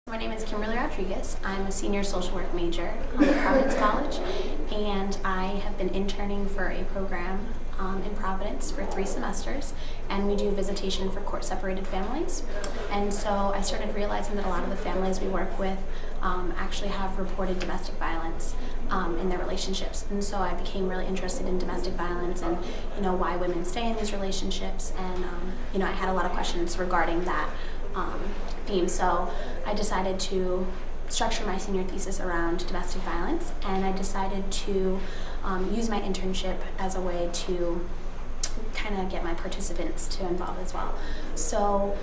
My name is Kimberly Rodrigues. I'm a senior social work major at Providence College, and I have been interning for a program in Providence for 3 semesters, and we do visitation for court-separated families. And so I started realizing that a lot of the families we work with actually have reported domestic violence in their relationships. And so I became really interested in domestic violence and why women stay in these relationships, and I had a lot of questions regarding that theme. So I decided to structure my senior thesis around domestic violence, and I decided to use my internship as a way to kind of get my participants to involve as well. So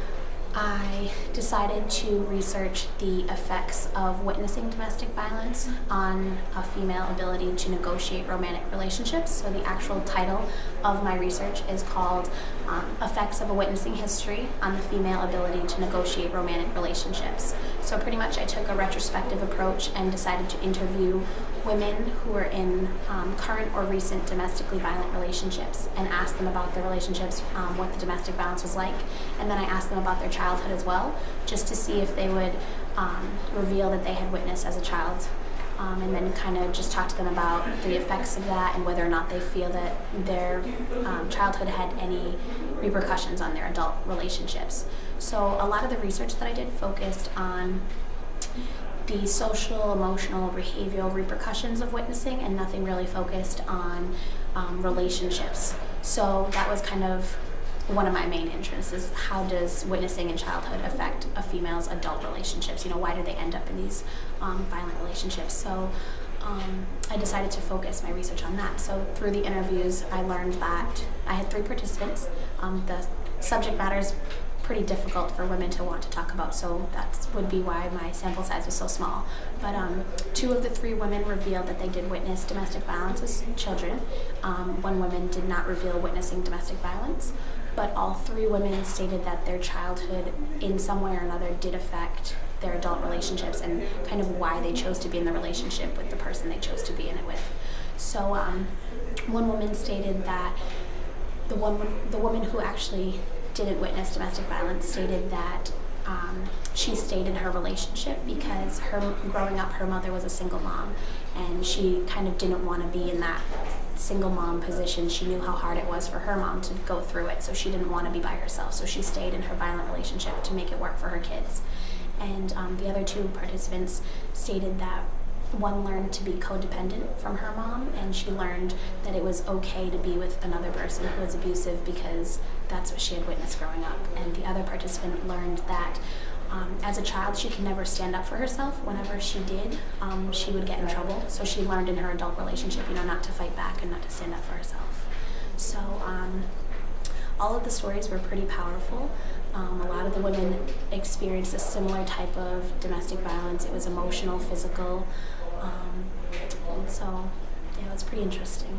I decided to research the effects of witnessing domestic violence on a female ability to negotiate romantic relationships. So the actual title of my research is called Effects of a Witnessing History on the Female Ability to Negotiate Romantic Relationships. So pretty much I took a retrospective approach and decided to interview women who were in current or recent domestically violent relationships and asked them about their relationships, what the domestic violence was like, and then I asked them about their childhood as well, just to see if they would reveal that they had witnessed as a child, and then kind of just talk to them about the effects of that and whether or not they feel that their childhood had any repercussions on their adult relationships. So a lot of the research that I did focused on the social, emotional, behavioral repercussions of witnessing, and nothing really focused on relationships. So that was kind of one of my main interests, is how does witnessing in childhood affect a female's adult relationships? Why do they end up in these violent relationships? So I decided to focus my research on that. So through the interviews, I learned that I had 3 participants. The subject matter is pretty difficult for women to want to talk about, so that would be why my sample size was so small. But 2 of the 3 women revealed that they did witness domestic violence as children. 1 woman did not reveal witnessing domestic violence, but all 3 women stated that their childhood in some way or another did affect their adult relationships and kind of why they chose to be in the relationship with the person they chose to be in it with. So 1 woman stated that the woman who actually didn't witness domestic violence stated that she stayed in her relationship because growing up, her mother was a single mom, and she kind of didn't want to be in that single mom position. She knew how hard it was for her mom to go through it, so she didn't want to be by herself, so she stayed in her violent relationship to make it work for her kids. And the other 2 participants stated that 1 learned to be codependent from her mom, and she learned that it was okay to be with another person who was abusive because that's what she had witnessed growing up. And the other participant learned that as a child, she could never stand up for herself. Whenever she did, she would get in trouble. So she learned in her adult relationship, not to fight back and not to stand up for herself. So all of the stories were pretty powerful. A lot of the women experienced a similar type of domestic violence. It was emotional, physical, and so yeah, it was pretty interesting.